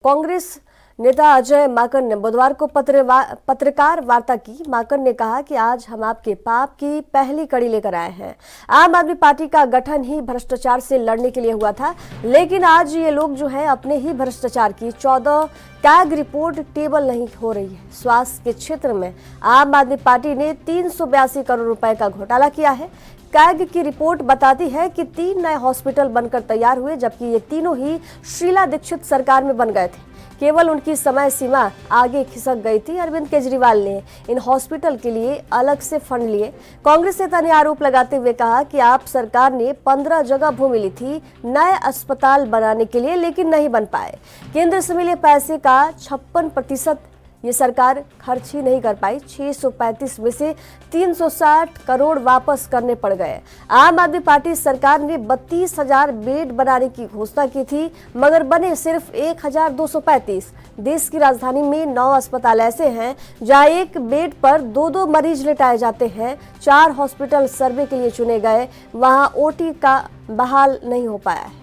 कांग्रेस नेता अजय माकन ने बुधवार को पत्रकार वार्ता की। माकन ने कहा कि आज हम आपके पाप की पहली कड़ी लेकर आए हैं। आम आदमी पार्टी का गठन ही भ्रष्टाचार से लड़ने के लिए हुआ था, लेकिन आज ये लोग जो है अपने ही भ्रष्टाचार की 14 कैग रिपोर्ट टेबल नहीं हो रही है। स्वास्थ्य के क्षेत्र में आम आदमी पार्टी ने 382 करोड़ रुपए का घोटाला किया है। कैग की रिपोर्ट बताती है कि 3 नए हॉस्पिटल बनकर तैयार हुए, जबकि ये तीनों ही शीला दीक्षित सरकार में बन गए थे। केवल उनकी समय सीमा आगे खिसक गई थी। अरविंद केजरीवाल ने इन हॉस्पिटल के लिए अलग से फंड लिए। कांग्रेस नेता ने आरोप लगाते हुए कहा कि आप सरकार ने 15 जगह भूमि ली थी नए अस्पताल बनाने के लिए, लेकिन नहीं बन पाए। केंद्र से मिले पैसे का 56% ये सरकार खर्च ही नहीं कर पाई। 635 में से 360 करोड़ वापस करने पड़ गए। आम आदमी पार्टी सरकार ने 32,000 बेड बनाने की घोषणा की थी, मगर बने सिर्फ 1,235। देश की राजधानी में 9 अस्पताल ऐसे हैं जहां एक बेड पर 2-2 मरीज लेटाए जाते हैं। 4 हॉस्पिटल सर्वे के लिए चुने गए, वहां ओटी का बहाल नहीं हो पाया है।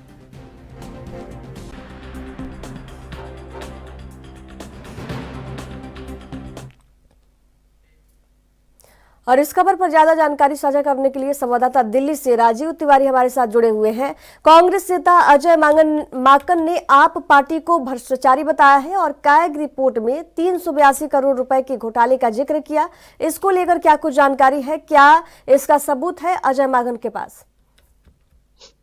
और इस खबर पर ज्यादा जानकारी साझा करने के लिए संवाददाता दिल्ली से राजीव तिवारी हमारे साथ जुड़े हुए हैं। कांग्रेस नेता अजय माकन ने आप पार्टी को भ्रष्टाचारी बताया है और कैग रिपोर्ट में 382 करोड़ रुपए के घोटाले का जिक्र किया। इसको लेकर क्या कुछ जानकारी है, क्या इसका सबूत है अजय माकन के पास?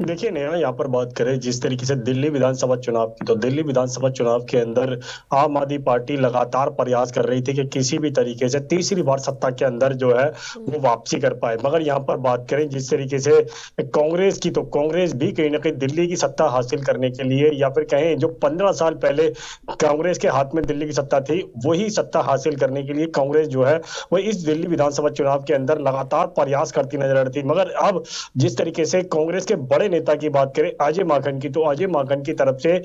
देखिए नेहा, यहाँ पर बात करें जिस तरीके से दिल्ली विधानसभा चुनाव की, तो दिल्ली विधानसभा चुनाव के अंदर आम आदमी पार्टी लगातार प्रयास कर रही थी कि किसी भी तरीके से तीसरी बार सत्ता के अंदर जो है वो वापसी कर पाए। मगर यहाँ पर बात करें जिस तरीके से कांग्रेस की, तो कांग्रेस भी कहीं ना कहीं दिल्ली की सत्ता हासिल करने के लिए, या फिर कहें जो 15 साल पहले कांग्रेस के हाथ में दिल्ली की सत्ता थी, वही सत्ता हासिल करने के लिए कांग्रेस जो है वो इस दिल्ली विधानसभा चुनाव के अंदर लगातार प्रयास करती नजर आ रही थी। मगर अब जिस तरीके से कांग्रेस के बड़े नेता की बात करें अजय माकन की, तो अजय माकन की तरफ से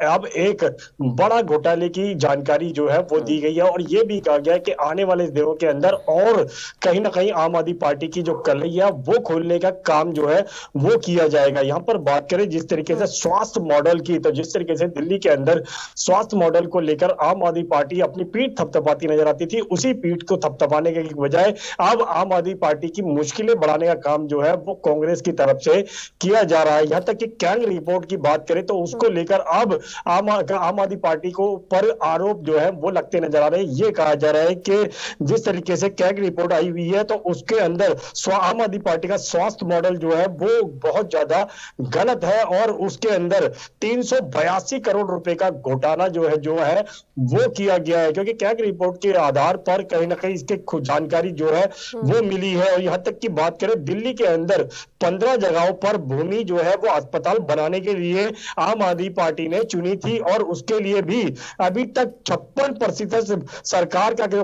अब एक बड़ा घोटाले की जानकारी जो है वो दी गई है और ये भी कहा गया है कि आने वाले दिनों के अंदर और कहीं ना कहीं आम आदमी पार्टी की जो कलैया वो खोलने का काम जो है वो किया जाएगा। यहाँ पर बात करें जिस तरीके से स्वास्थ्य मॉडल की, तो जिस तरीके से दिल्ली के अंदर स्वास्थ्य मॉडल को लेकर आम आदमी पार्टी अपनी पीठ थपथपाती नजर आती थी, उसी पीठ को थपथपाने के बजाय अब आम आदमी पार्टी की मुश्किलें बढ़ाने का काम जो है वो कांग्रेस की तरफ से किया जा रहा है। यहां तक कि कैग रिपोर्ट की बात करें तो उसको लेकर अब आम आदमी पार्टी को पर आरोप जो है वो लगते नजर आ रहे हैं। ये कहा जा रहा है कि जिस तरीके से कैग रिपोर्ट आई हुई है तो उसके अंदर आम आदमी पार्टी का स्वास्थ्य मॉडल जो है वो बहुत ज्यादा गलत है और उसके अंदर 382 करोड़ रुपए का घोटाला जो है वो किया गया है, क्योंकि कैग रिपोर्ट के आधार पर कहीं ना कहीं इसके जानकारी जो है वो मिली है। और यहां तक की बात करें दिल्ली के अंदर 15 जगहों पर भूमि जो है वो अस्पताल बनाने के लिए आम आदमी पार्टी ने चुनी थी और उसके लिए भी अभी तक 56% सरकार का जो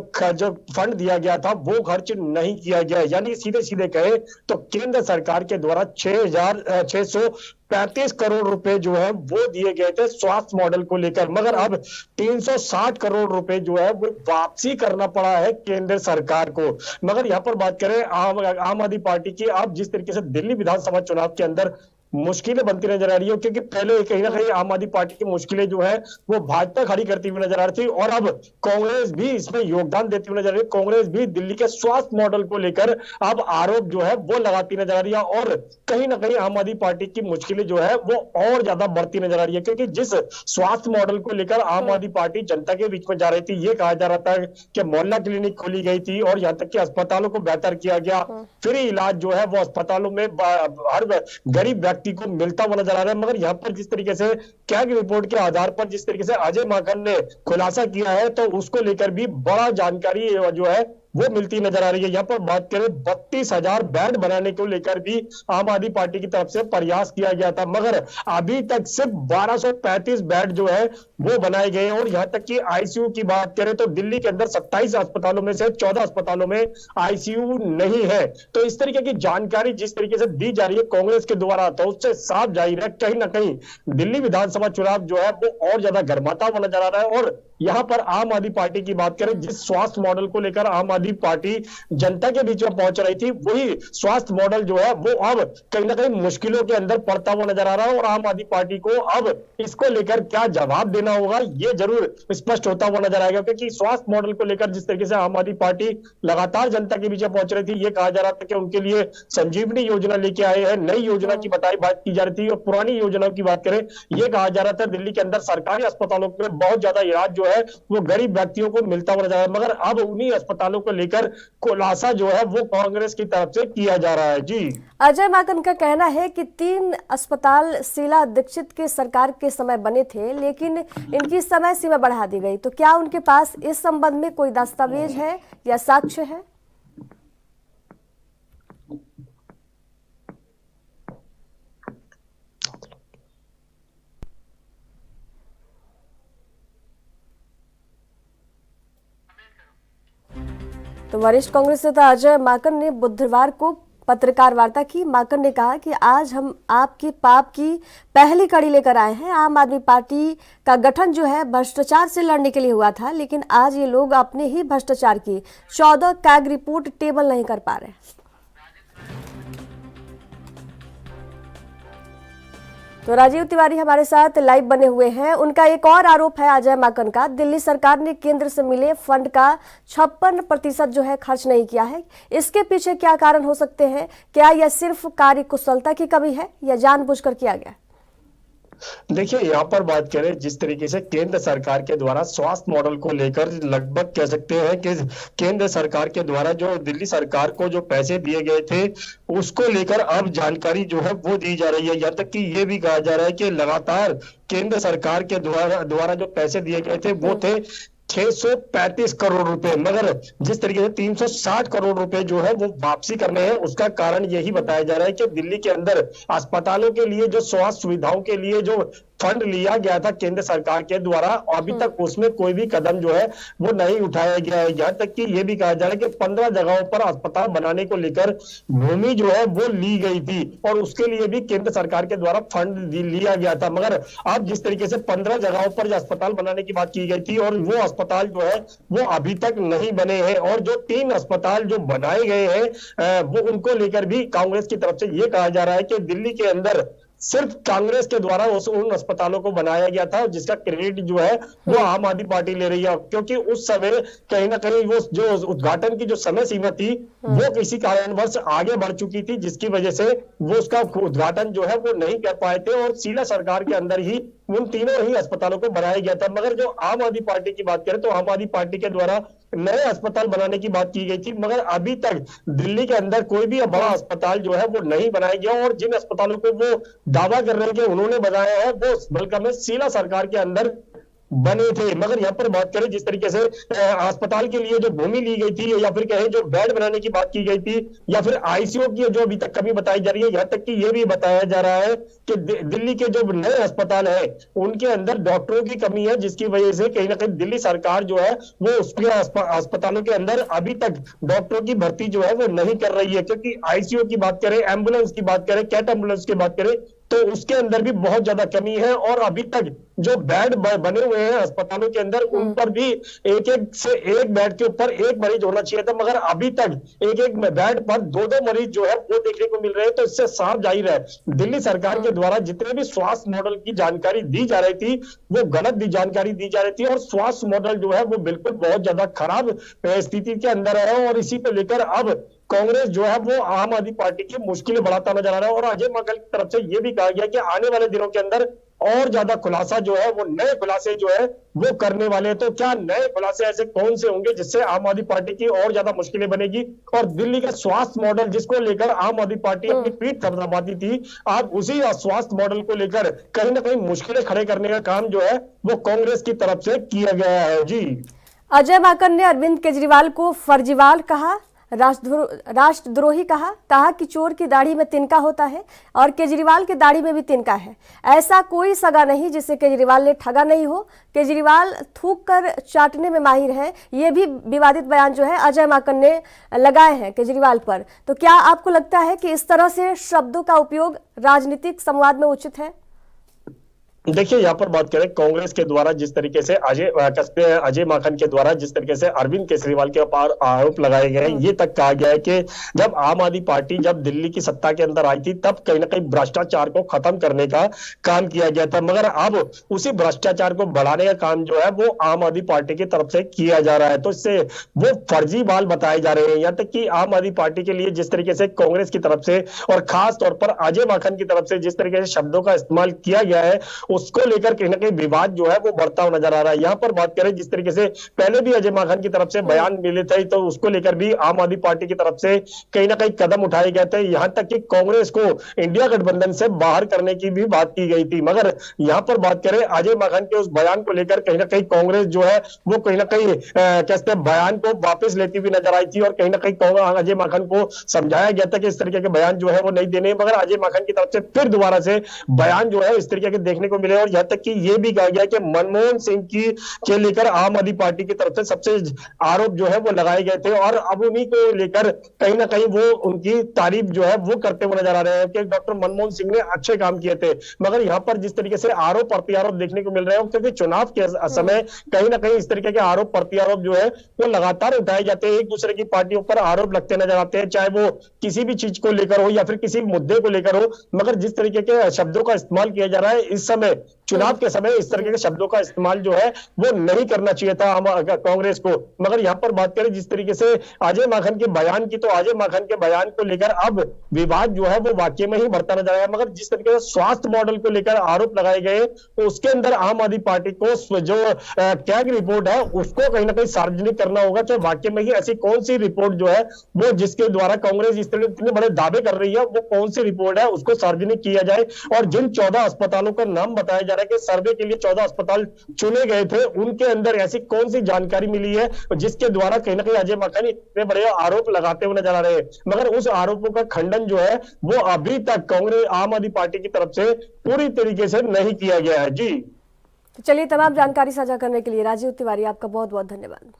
फंड दिया गया था वो खर्च नहीं किया गया। यानी सीधे सीधे कहे तो केंद्र सरकार के द्वारा 6,635 करोड़ रुपए जो है वो दिए गए थे स्वास्थ्य मॉडल को लेकर, मगर अब 360 करोड़ रुपए जो है वो वापसी करना पड़ा है केंद्र सरकार को। मगर यहां पर बात करें आम आदमी पार्टी की, अब जिस तरीके से दिल्ली विधानसभा चुनाव के अंदर मुश्किलें बनती नजर आ रही है, क्योंकि पहले कहीं ना कहीं आम आदमी पार्टी की मुश्किलें जो है वो भाजपा खड़ी करती हुई नजर आ रही थी और अब कांग्रेस भी इसमें योगदान देती हुई नजर आ रही है। कांग्रेस भी दिल्ली के स्वास्थ्य मॉडल को लेकर अब आरोप जो है वो लगाती नजर आ रही है और कहीं ना कहीं आम आदमी पार्टी की मुश्किलें जो है वो और ज्यादा बढ़ती नजर आ रही है, क्योंकि जिस स्वास्थ्य मॉडल को लेकर आम आदमी पार्टी जनता के बीच में जा रही थी, ये कहा जा रहा था कि मोहल्ला क्लिनिक खोली गई थी और यहाँ तक कि अस्पतालों को बेहतर किया गया, फ्री इलाज जो है वो अस्पतालों में हर गरीब को मिलता हुआ नजर आ रहा है। मगर यहां पर जिस तरीके से कैग रिपोर्ट के आधार पर जिस तरीके से अजय माकन ने खुलासा किया है तो उसको लेकर भी बड़ा जानकारी जो है वो मिलती नजर आ रही है। यहाँ पर बात करें 32,000 बेड बनाने को लेकर भी आम आदमी पार्टी की तरफ से प्रयास किया गया था, मगर अभी तक सिर्फ 1235 बेड जो है वो बनाए गए हैं। और यहाँ तक कि आईसीयू की बात करें तो दिल्ली के अंदर 27 अस्पतालों में से 14 अस्पतालों में आईसीयू नहीं है। तो इस तरीके की जानकारी जिस तरीके से दी जा रही है कांग्रेस के द्वारा, तो उससे साफ जाहिर है कहीं ना कहीं दिल्ली विधानसभा चुनाव जो है वो और ज्यादा गर्माता हुआ नजर आ रहा है। और यहाँ पर आम आदमी पार्टी की बात करें, जिस स्वास्थ्य मॉडल को लेकर आम आदमी पार्टी जनता के बीच में पहुंच रही थी, वही स्वास्थ्य मॉडल जो है वो अब कहीं ना कहीं मुश्किलों के अंदर पड़ता हुआ नजर आ रहा है। और आम आदमी पार्टी को अब इसको लेकर क्या जवाब देना होगा ये जरूर स्पष्ट होता हुआ नजर आएगा, क्योंकि स्वास्थ्य मॉडल को लेकर जिस तरीके से आम आदमी पार्टी लगातार जनता के बीच में पहुंच रही थी, ये कहा जा रहा था कि उनके लिए संजीवनी योजना लेके आए हैं, नई योजना की बात की जा रही थी। और पुरानी योजनाओं की बात करें, ये कहा जा रहा था दिल्ली के अंदर सरकारी अस्पतालों में बहुत ज्यादा इलाज जो है वो गरीब व्यक्तियों को मिलता हुआ नजर आ रहा है, मगर अब उन्हीं अस्पतालों को लेकर खुलासा जो है वो कांग्रेस की तरफ से किया जा रहा है। जी, अजय माकन का कहना है कि 3 अस्पताल शीला दीक्षित के सरकार के समय बने थे, लेकिन इनकी समय सीमा बढ़ा दी गई। तो क्या उनके पास इस संबंध में कोई दस्तावेज है या साक्ष्य है? तो वरिष्ठ कांग्रेस नेता अजय माकन ने बुधवार को पत्रकार वार्ता की। माकन ने कहा कि आज हम आपके पाप की पहली कड़ी लेकर आए हैं। आम आदमी पार्टी का गठन जो है भ्रष्टाचार से लड़ने के लिए हुआ था, लेकिन आज ये लोग अपने ही भ्रष्टाचार की 14 कैग रिपोर्ट टेबल नहीं कर पा रहे। तो राजीव तिवारी हमारे साथ लाइव बने हुए हैं। उनका एक और आरोप है अजय माकन का, दिल्ली सरकार ने केंद्र से मिले फंड का 56% जो है खर्च नहीं किया है। इसके पीछे क्या कारण हो सकते हैं? क्या यह सिर्फ कार्यकुशलता की कमी है या जानबूझकर किया गया? देखिए, यहाँ पर बात करें जिस तरीके से केंद्र सरकार के द्वारा स्वास्थ्य मॉडल को लेकर लगभग कह सकते हैं कि केंद्र सरकार के द्वारा जो दिल्ली सरकार को जो पैसे दिए गए थे उसको लेकर अब जानकारी जो है वो दी जा रही है। यहाँ तक कि ये भी कहा जा रहा है कि लगातार केंद्र सरकार के द्वारा जो पैसे दिए गए थे वो थे 635 करोड़ रुपए, मगर जिस तरीके से 360 करोड़ रुपए जो है वो वापसी करने हैं, उसका कारण यही बताया जा रहा है कि दिल्ली के अंदर अस्पतालों के लिए जो स्वास्थ्य सुविधाओं के लिए जो फंड लिया गया था केंद्र सरकार के द्वारा, अभी तक उसमें कोई भी कदम जो है वो नहीं उठाया गया है। यहाँ तक कि ये भी कहा जा रहा है कि 15 जगहों पर अस्पताल बनाने को लेकर भूमि जो है वो ली गई थी और उसके लिए भी केंद्र सरकार के द्वारा फंड लिया गया था, मगर अब जिस तरीके से 15 जगहों पर जो अस्पताल बनाने की बात की गई थी और वो अस्पताल जो है वो अभी तक नहीं बने हैं, और जो 3 अस्पताल जो बनाए गए हैं वो उनको लेकर भी कांग्रेस की तरफ से ये कहा जा रहा है कि दिल्ली के अंदर सिर्फ कांग्रेस के द्वारा उन अस्पतालों को बनाया गया था, जिसका क्रेडिट जो है वो आम आदमी पार्टी ले रही है, क्योंकि उस समय कहीं ना कहीं वो जो उद्घाटन की जो समय सीमा थी वो किसी कारणवश आगे बढ़ चुकी थी, जिसकी वजह से वो उसका उद्घाटन जो है वो नहीं कर पाए थे और शीला सरकार के अंदर ही उन तीनों ही अस्पतालों को बनाया गया था। मगर जो आम आदमी पार्टी की बात करें तो आम आदमी पार्टी के द्वारा नए अस्पताल बनाने की बात की गई थी, मगर अभी तक दिल्ली के अंदर कोई भी बड़ा अस्पताल जो है वो नहीं बनाया गया, और जिन अस्पतालों को वो दावा कर रहे हैं कि उन्होंने बनाया है वो बल्कि में शीला सरकार के अंदर बने थे। मगर यहाँ पर बात करें जिस तरीके से अस्पताल के लिए जो भूमि ली गई थी या फिर कहें जो बेड बनाने की बात की गई थी या फिर आईसीयू की जो अभी तक कमी बताई जा रही है, यहाँ तक कि ये भी बताया जा रहा है कि दिल्ली के जो नए अस्पताल है उनके अंदर डॉक्टरों की कमी है, जिसकी वजह से कहीं ना कहीं दिल्ली सरकार जो है वो उसके अस्पतालों के अंदर अभी तक डॉक्टरों की भर्ती जो है वो नहीं कर रही है, क्योंकि आईसीयू की बात करें, एम्बुलेंस की बात करें, कैट एम्बुलेंस की बात करें तो उसके अंदर भी बहुत ज्यादा कमी है, और अभी तक जो बेड बने हुए हैं अस्पतालों के अंदर उन पर भी एक बेड के ऊपर एक मरीज होना चाहिए था, मगर अभी तक एक बेड पर 2 मरीज जो है वो देखने को मिल रहे हैं। तो इससे साफ जाहिर है दिल्ली सरकार के द्वारा जितने भी स्वास्थ्य मॉडल की जानकारी दी जा रही थी वो गलत जानकारी दी जा रही थी, और स्वास्थ्य मॉडल जो है वो बिल्कुल बहुत ज्यादा खराब स्थिति के अंदर है, और इसी को लेकर अब कांग्रेस जो है वो आम आदमी पार्टी की मुश्किलें बढ़ाता नजर आ रहा है। और अजय माकन की तरफ से ये भी कहा गया कि आने वाले दिनों के अंदर और ज्यादा खुलासा जो है वो नए खुलासे जो है वो करने वाले हैं। तो क्या नए खुलासे ऐसे कौन से होंगे जिससे आम आदमी पार्टी की और ज्यादा मुश्किलें बनेगी, और दिल्ली का स्वास्थ्य मॉडल जिसको लेकर आम आदमी पार्टी अपनी पीठ थपथपाती थी, आप उसी स्वास्थ्य मॉडल को लेकर कहीं ना कहीं मुश्किलें खड़े करने का काम जो है वो कांग्रेस की तरफ से किया गया है। जी, अजय माकन ने अरविंद केजरीवाल को फर्जीवाल कहा, राष्ट्रद्रोही कहा कि चोर की दाढ़ी में तिनका होता है और केजरीवाल की दाढ़ी में भी तिनका है। ऐसा कोई सगा नहीं जिसे केजरीवाल ने ठगा नहीं हो। केजरीवाल थूक कर चाटने में माहिर है। ये भी विवादित बयान जो है अजय माकन ने लगाए हैं केजरीवाल पर। तो क्या आपको लगता है कि इस तरह से शब्दों का उपयोग राजनीतिक संवाद में उचित है? देखिए, यहाँ पर बात करें कांग्रेस के द्वारा जिस तरीके से अजय माकन के द्वारा जिस तरीके से अरविंद केजरीवाल के ऊपर आरोप लगाए गए हैं, ये तक कहा गया है कि जब आम आदमी पार्टी जब दिल्ली की सत्ता के अंदर आई थी तब कहीं ना कहीं भ्रष्टाचार को खत्म करने का काम किया गया था, मगर अब उसी भ्रष्टाचार को बढ़ाने का काम जो है वो आम आदमी पार्टी की तरफ से किया जा रहा है। तो इससे वो फर्जी बाल बताए जा रहे हैं। यहाँ तक कि आम आदमी पार्टी के लिए जिस तरीके से कांग्रेस की तरफ से और खास तौर पर अजय माकन की तरफ से जिस तरीके से शब्दों का इस्तेमाल किया गया है, उसको लेकर कहीं ना कहीं विवाद जो है वो बढ़ता हुआ नजर आ रहा है। यहाँ पर बात करें जिस तरीके से पहले भी अजय माकन की तरफ से बयान मिले थे, तो उसको लेकर भी आम आदमी पार्टी की तरफ से कहीं ना कहीं कदम उठाए गए थे। यहाँ तक कि कांग्रेस को इंडिया गठबंधन से बाहर करने की भी बात की गई थी, मगर यहाँ पर बात करें अजय माकन के उस बयान को लेकर कहीं ना कहीं कांग्रेस जो है वो कहीं ना कहीं कहते हैं बयान को वापस लेती हुई नजर आई थी और कहीं ना कहीं अजय माकन को समझाया गया था कि इस तरीके के बयान जो है वो नहीं देने, मगर अजय माकन की तरफ से फिर दोबारा से बयान जो है इस तरीके के देखने को मिले। और यहाँ तक कि ये भी कहा गया कि मनमोहन सिंह की के लेकर आम आदमी पार्टी की तरफ से सबसे आरोप जो है वो लगाए गए थे और अब उन्हीं को लेकर कहीं ना कहीं वो उनकी तारीफ जो है वो करते हुए नजर आ रहे हैं कि डॉक्टर मनमोहन सिंह ने अच्छे काम किए थे। मगर यहाँ पर जिस तरीके से आरोप प्रत्यारोप देखने को मिल रहे हैं, क्योंकि चुनाव के समय कहीं ना कहीं इस तरीके के आरोप प्रत्यारोप जो है वो लगातार उठाए जाते हैं, एक दूसरे की पार्टियों पर आरोप लगते नजर आते हैं, चाहे वो किसी भी चीज को लेकर हो या फिर किसी मुद्दे को लेकर हो। मगर जिस तरीके के शब्दों का इस्तेमाल किया जा रहा है इस समय चुनाव के समय, इस तरीके के शब्दों का इस्तेमाल जो है वो नहीं करना चाहिए था कांग्रेस को। मगर यहाँ पर बात करें जिस तरीके से अजय माकन के बयान की, तो अजय माकन के बयान को लेकर अब विवाद जो है वो वाकई में ही बढ़ता नजर आया। मगर जिस तरीके से स्वास्थ्य मॉडल को लेकर आरोप लगाए गए तो उसके अंदर आम आदमी पार्टी को जो कैग रिपोर्ट है उसको कहीं ना कहीं सार्वजनिक करना होगा, तो वाकई में ही ऐसी कौन सी रिपोर्ट जो है वो जिसके द्वारा कांग्रेस इस तरह इतने बड़े दावे कर रही है वो कौन सी रिपोर्ट है उसको सार्वजनिक किया जाए। और जिन 14 अस्पतालों का नाम बताया जा रहा है कि सर्वे के लिए 14 अस्पताल चुने गए थे, उनके अंदर ऐसी कौन सी जानकारी मिली है जिसके द्वारा कहीं ना कहीं अजय माकन इतने बड़े आरोप लगाते हुए नजर आ रहे हैं। मगर उस आरोपों का खंडन जो है वो अभी तक कांग्रेस आम आदमी पार्टी की तरफ से पूरी तरीके से नहीं किया गया है। जी तो चलिए, तमाम जानकारी साझा करने के लिए राजीव तिवारी आपका बहुत बहुत धन्यवाद।